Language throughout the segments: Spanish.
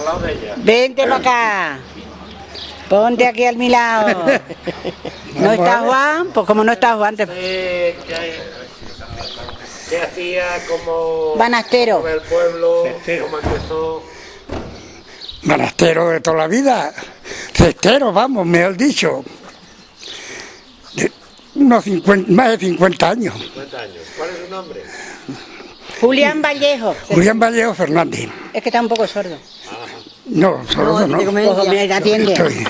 lado de ella. Vente para acá. Ponte aquí al mi lado. ¿No está Juan? Pues como no está Juan, te... ¿Qué hacía como Banastero. como el pueblo? ¿Cómo empezó? Banastero de toda la vida. Cestero, vamos, mejor dicho. Unos 50, más de 50 años. 50 años. ¿Cuál es su nombre? Julián Vallejo. Julián Vallejo Fernández. Es que está un poco sordo. No, sordo no. Pues hombre, atiende. Estoy-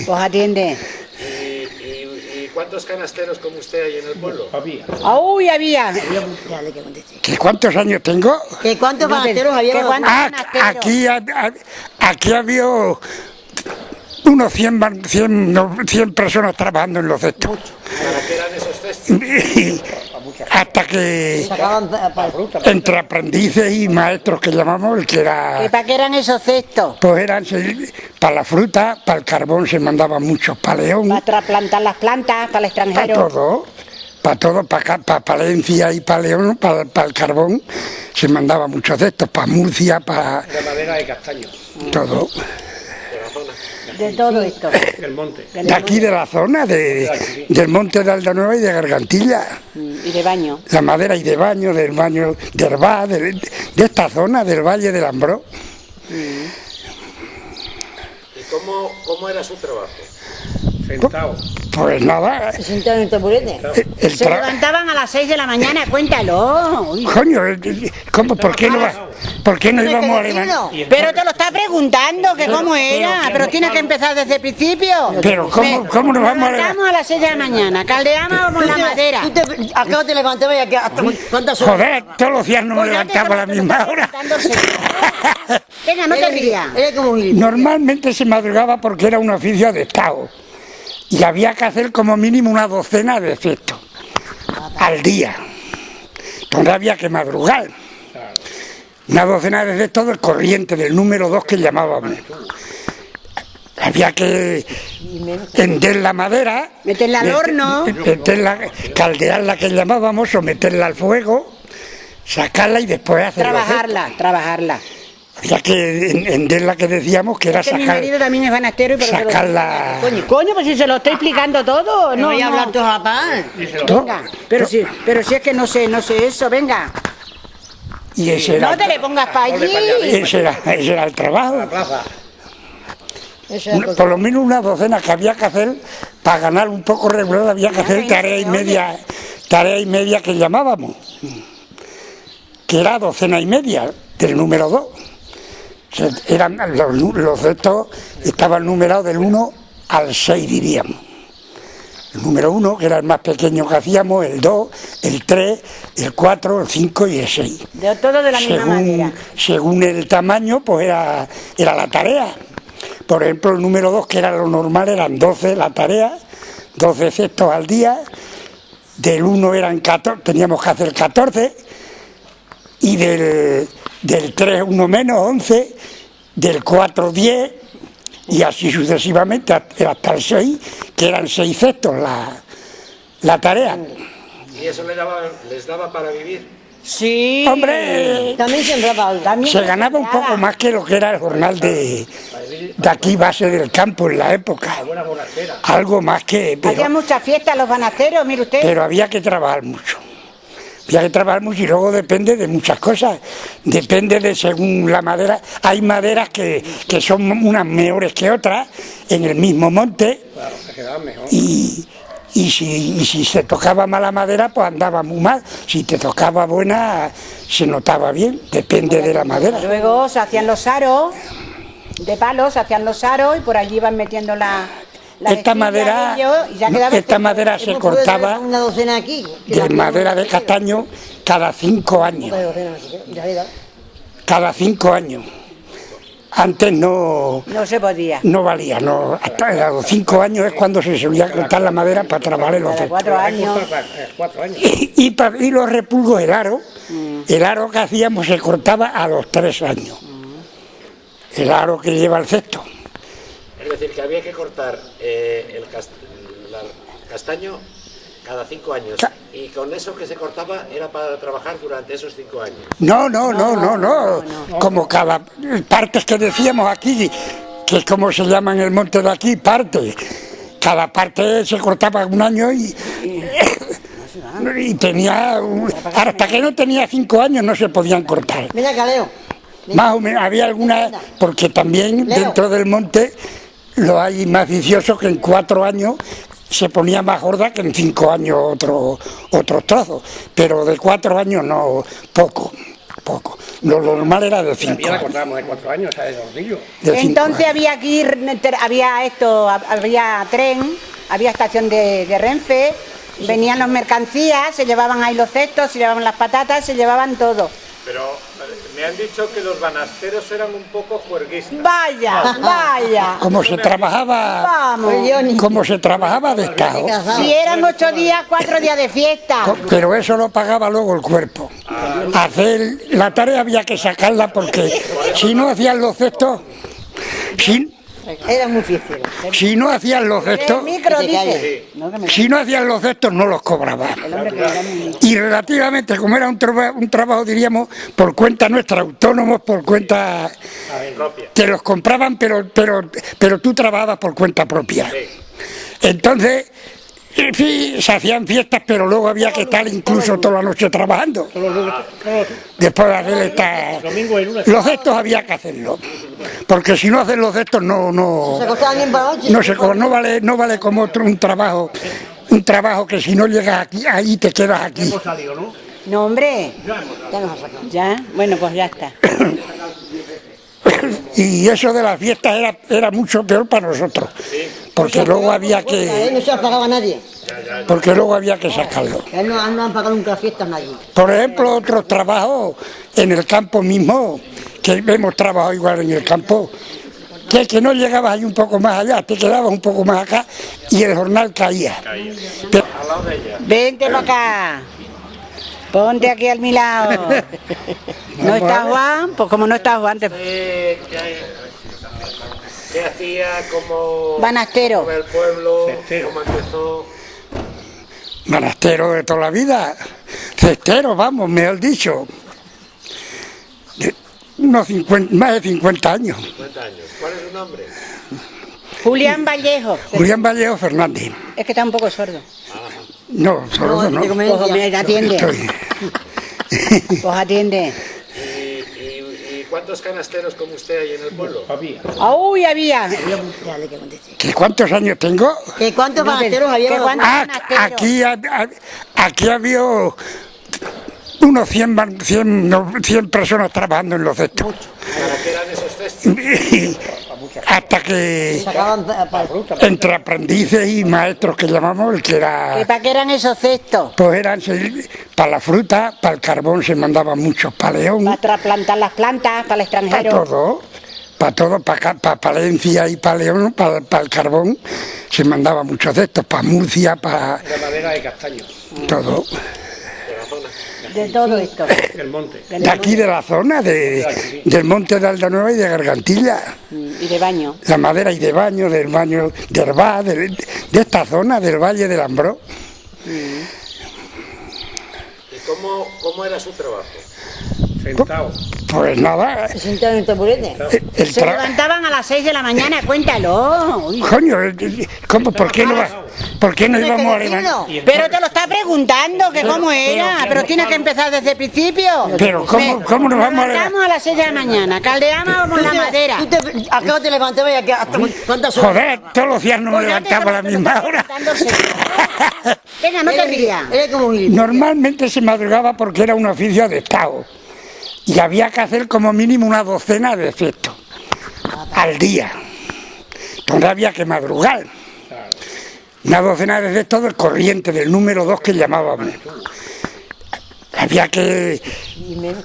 Pues atiende. ¿Y cuántos canasteros como usted hay en el pueblo? ¡Uy, había! ¿Que cuántos años tengo? ¿Que cuántos banasteros había? ¿Que cuántos Ah, banasteros? aquí había unos 100 personas trabajando en los cestos. ¿Para qué eran esos cestos? Hasta que Sacaban entre aprendices y maestros que llamamos, el que ¿Que era, para qué eran esos cestos? pues eran para la fruta, para el carbón se mandaban muchos, para León, Para trasplantar las plantas, para el para extranjero. todo, para Palencia y para León, para el carbón se mandaba muchos de estos, para Murcia, para De madera de castaño, todo. De todo esto. del monte. De aquí de la zona, del monte de Aldanueva y de Gargantilla. Y de baño. La madera y de baño, del baño de Herbá, de esta zona, del Valle del Ambró. ¿Y cómo era su trabajo? Sentado. Pues nada, se sentaban en el taburete. el Se tra- levantaban a las 6 de la mañana, cuéntalo. Uy. Coño, ¿cómo, por qué no íbamos a levantar? Pero te lo está preguntando, que cómo era. Pero tienes que empezar desde el principio. Pero ¿cómo nos vamos a levantar? Levantamos a las 6 de la mañana, caldeábamos la madera. ¿A qué hora te levantabas y a qué- hasta cuántas horas? Joder, todos los días no me Pues ya te levantaba a la te lo misma estás hora. preguntando. Venga, no te rías. Era como un gilipollas. Normalmente se madrugaba porque era un oficio de Estado y había que hacer como mínimo una docena de cestos al día. Entonces había que madrugar. Una docena de cestos del corriente, del número 2 que llamábamos. Había que tender la madera, Meterla al horno. caldearla que llamábamos, someterla al fuego, sacarla y después hacer los cestos. Trabajarla. Había que henderla que decíamos que era Que mi marido también es banastero y por eso lo- sacarla. Coño, pues si se lo estoy explicando todo. No voy a hablar no. todos a paz. Venga, pero si es que no sé eso, venga. Y ese era, No te le pongas para allí. ese era el trabajo. Plaza. Eso era Por lo menos una docena que había que hacer para ganar un poco regular, había que hacer tarea y media que llamábamos, que era docena y media del número 2. O sea, eran los cestos estaban numerados del 1 al 6, diríamos. El número 1, que era el más pequeño que hacíamos, el 2, el 3, el 4, el 5 y el 6. Todo de la misma manera. Según el tamaño, pues era la tarea. Por ejemplo, el número 2, que era lo normal, eran 12 la tarea, 12 cestos al día. Del 1 eran 14, teníamos que hacer 14. Y del 3 uno menos, 11. Del 4, 10. Y así sucesivamente hasta el 6, que eran 6 cestos la tarea. ¿Y eso les daba para vivir? Sí. Hombre, También sembraba algo. También se ganaba un poco más que lo que era el jornal de aquí, base del campo en la época. Algo más que... Había muchas fiestas los banasteros, mire usted. Pero había que trabajar mucho. Había que trabajar mucho y luego depende de muchas cosas. Depende de según la madera. Hay maderas que son unas mejores que otras en el mismo monte. Claro, se quedaban mejor. Y si se tocaba mala madera, pues andaba muy mal. Si te tocaba buena, se notaba bien. Depende de la madera. Luego se hacían los aros de palos, se hacían los aros y por allí iban metiendo las Esta esquillas madera, de ellos y ya quedaba esta madera se Hemos podido cortaba tener una docena aquí. de madera de castaño cada 5 años. Cada 5 años. Antes no se podía. no valía, no, hasta los 5 años es cuando se solía cortar la madera para trabajar en los Cada cestos. 4 años. 4 años. Y los repulgos, el aro que hacíamos se cortaba a los 3 años. El aro que lleva el cesto. Es decir, que había que cortar el castaño Cada 5 años. Y con eso que se cortaba era para trabajar durante esos 5 años. No. Como cada partes que decíamos aquí, que es como se llama en el monte de aquí, parte. Cada parte se cortaba un año y tenía, hasta que no tenía 5 años no se podían cortar. Mira, Caleo. Más o menos, había algunas, porque también dentro del monte lo hay más vicioso que en 4 años se ponía más gorda que en 5 años otros trozos, pero de 4 años no, poco. Lo normal era de 5 También la años. cortábamos de 4 años, o sea, de gordillo. Entonces había que ir, había tren, había estación de Renfe, venían las mercancías, se llevaban ahí los cestos, se llevaban las patatas, se llevaban todo. Pero me han dicho que los banasteros eran un poco juerguistas. Vaya. Como se trabajaba, como se trabajaba de estado, Si eran 8 días, 4 días de fiesta. pero eso lo pagaba luego el cuerpo. Hacer la tarea había que sacarla porque si no hacían los cestos, Era muy difícil. si no hacían los cestos, si no hacían los cestos no los cobraban. Y relativamente, como era un trabajo, diríamos, por cuenta nuestra, autónomos, por cuenta, te los compraban, pero tú trabajabas por cuenta propia. Entonces, sí, se hacían fiestas, pero luego había que estar incluso toda la noche trabajando. Después de hacer los cestos había que hacerlo, porque si no haces los cestos no vale como un trabajo que si no llegas aquí, ahí te quedas aquí. No, hombre. Ya nos ha sacado. ¿Ya? Bueno, pues ya está. Y eso de las fiestas era mucho peor para nosotros, porque luego había que, No se las pagaba nadie. sacarlo. No han pagado nunca fiestas nadie. Por ejemplo, otros trabajos en el campo mismo, que hemos trabajado igual en el campo, que no llegabas ahí un poco más allá, te quedabas un poco más acá y el jornal caía. Vente para acá. Ponte aquí al mi lado. ¿No está Juan? Pues como no está Juan, ¿Qué hacía como Banastero. como el pueblo? Cestero. ¿Cómo empezó? Banastero de toda la vida, cestero, vamos, mejor dicho. Más de 50 años. 50 años. ¿Cuál es su nombre? Julián Vallejo. Julián Vallejo Fernández. Es que está un poco sordo. No, sordo no. Pues me atiende. Estoy- Pues atiende. ¿Y cuántos canasteros como usted hay en el pueblo? Había. Uy, había. Dale, que conteste. ¿Que cuántos años tengo? ¿Que cuántos banasteros había? ¿Que cuántos? Ah, aquí había unos 100 personas trabajando en los cestos. ¿Para qué eran esos cestos? Hasta que Sacaban entre aprendices y maestros que llamamos, el que era, ¿Y para qué eran esos cestos? pues eran para la fruta, para el carbón se mandaban muchos, para León, Para trasplantar las plantas, para el para extranjero. todo, para Palencia y para León, para el carbón se mandaban muchos cestos, para Murcia, para De madera de castaño, todo. De todo esto. del monte. De aquí de la zona, del monte de Aldanueva y de Gargantilla. Y de baño. La madera y de baño, del baño de Herbá, de esta zona, del Valle del Ambró. ¿Y cómo era su trabajo? Sentado. Pues nada, sentados en el taburete. Se levantaban a las 6 de la mañana, cuéntalo. Uy. Coño, ¿por qué no íbamos a levantar? Pero te lo está preguntando, que cómo era. Pero tienes que empezar desde el principio. Pero ¿cómo nos vamos a levantar? Levantamos a las 6 de la mañana, caldeábamos la madera. ¿A qué hora te levantabas y a qué- hasta cuántas horas? Joder, todos los días nos Pues ya te levantamos a la estaba- te lo misma estaba hora. preguntándose. Venga, no te rías. Eres como un gilipollas. Normalmente se madrugaba porque era un oficio de Estado y había que hacer como mínimo una docena de cestos al día. Entonces había que madrugar. Una docena de cestos del corriente, del número 2 que llamábamos. Había que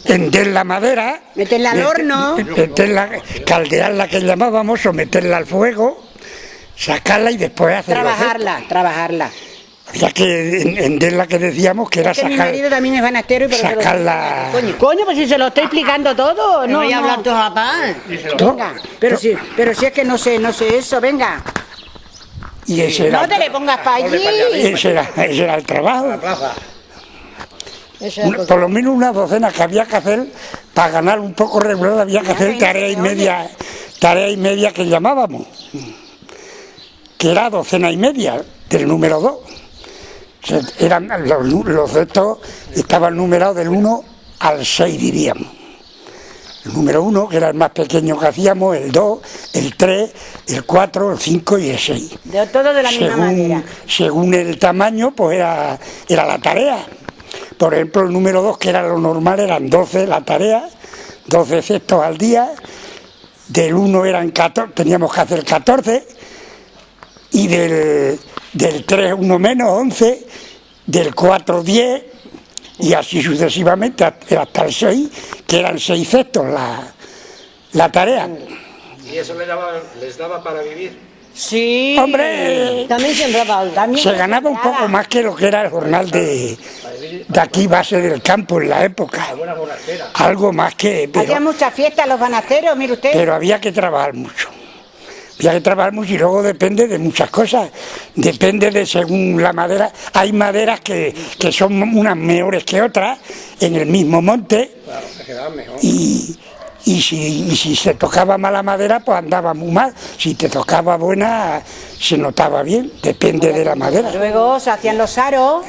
hender la madera, Meterla al horno. caldearla que llamábamos, someterla al fuego, sacarla y después hacer los cestos. Trabajarla. Había que henderla que decíamos que era Es que mi marido también es banastero y por eso lo- sacarla. Coño, pues si se lo estoy explicando todo. No voy a hablar todos a paz. Venga, pero si es que no sé eso, venga. Y ese era, No te le pongas para allí. ese era el trabajo. La plaza. Eso era Por lo menos una docena que había que hacer para ganar un poco regular, había que hacer tarea y media que llamábamos, que era docena y media del número 2. O sea, eran los estos estaban numerados del 1 al 6, diríamos. El número 1, que era el más pequeño que hacíamos, el 2, el 3, el 4, el 5 y el 6. Todo de la misma manera. Según el tamaño, pues era la tarea. Por ejemplo, el número 2, que era lo normal, eran 12 la tarea, 12 cestos al día. Del 1 eran 14, teníamos que hacer 14. Y del 3 uno menos, 11. Del 4, 10. Y así sucesivamente hasta el 6, que eran 6 cestos la tarea. ¿Y eso les daba para vivir? Sí. Hombre, También sembraba algo. se ganaba un poco más que lo que era el jornal de aquí, base del campo en la época. Algo más que... Había muchas fiestas los banasteros, mire usted. Pero había que trabajar mucho. Había que trabajar mucho y luego depende de muchas cosas. Depende de según la madera. Hay maderas que son unas mejores que otras en el mismo monte. Claro, que quedaban mejor. Y si se tocaba mala madera, pues andaba muy mal. Si te tocaba buena, se notaba bien. Depende de la madera. Luego se hacían los aros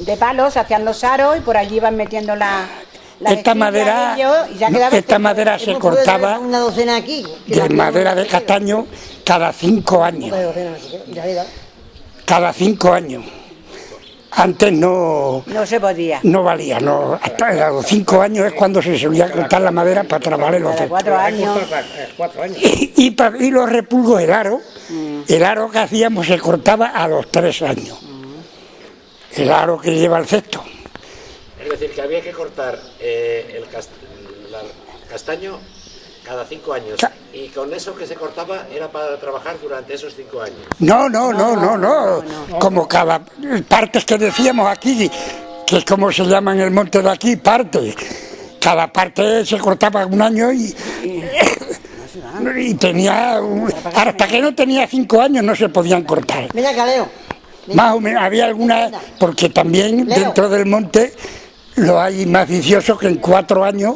de palos, se hacían los aros y por allí iban metiendo la Esta madera, esta madera se cortaba Una docena aquí. de madera de castaño cada 5 años. Cada 5 años. Antes no se podía. No valía, no. Hasta los 5 años es cuando se solía cortar la madera para trabajar los Cada 4 años. 4 años. y los repulgos, el aro que hacíamos se cortaba a los 3 años. El aro que lleva el cesto. Es decir, que había que cortar el castaño cada 5 años. Y con eso que se cortaba era para trabajar durante esos 5 años. No. Como cada partes que decíamos aquí, que es como se llama en el monte de aquí, parte. Cada parte se cortaba 1 año y tenía... Hasta que no tenía 5 años no se podían cortar. Mira, Caleo. Más o menos, había algunas, porque también dentro del monte lo hay más viciosos que en 4 años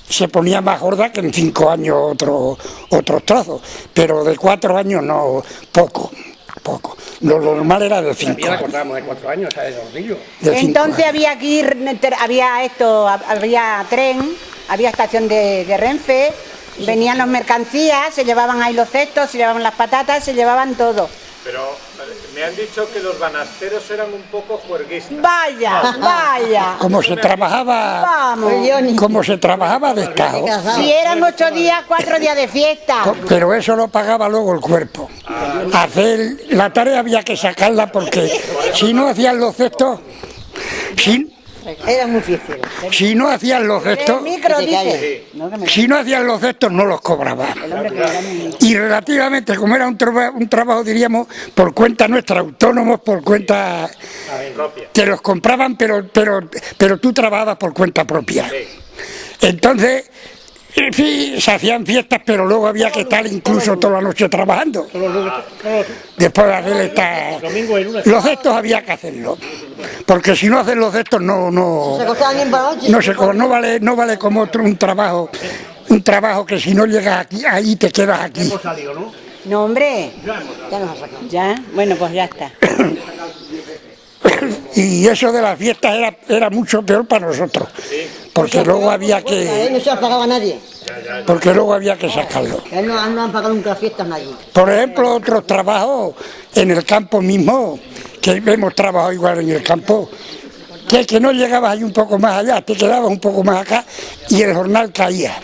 se ponía más gorda que en 5 años otros trozos, pero de 4 años no, poco. Lo normal era de 5 También la años. cortábamos de 4 años, ¿sabes? De rodillo. De 5 Entonces años. había aquí, había tren, había estación de Renfe, venían las mercancías, se llevaban ahí los cestos, se llevaban las patatas, se llevaban todo. Pero me han dicho que los banasteros eran un poco juerguistas. Vaya. Como se trabajaba, Vamos. como se trabajaba de estado, Si eran 8 días, 4 días de fiesta. pero eso lo pagaba luego el cuerpo. Hacer la tarea había que sacarla porque si no hacían los cestos, Era muy fiestero. si no hacían los cestos, El micro, Que te dice. si no hacían los cestos no los cobraban. Y relativamente, como era un trabajo, diríamos, por cuenta nuestra, autónomos, por cuenta... Te los compraban, pero tú trabajabas por cuenta propia. Entonces, en fin, se hacían fiestas, pero luego había que estar incluso toda la noche trabajando. Después de hacer los cestos había que hacerlo. Porque si no hacen los cestos Se acostaban bien para la noche. no vale como un trabajo que si no llegas aquí, ahí te quedas aquí. No, hombre. Ya nos ha sacado. Ya, bueno, pues ya está. Y eso de las fiestas era mucho peor para nosotros, porque luego había que No se las pagaba nadie. sacarlo. Él no han pagado nunca fiestas nadie. Por ejemplo, otros trabajos en el campo mismo, que hemos trabajado igual en el campo, que no llegabas ahí un poco más allá, te quedabas un poco más acá y el jornal caía.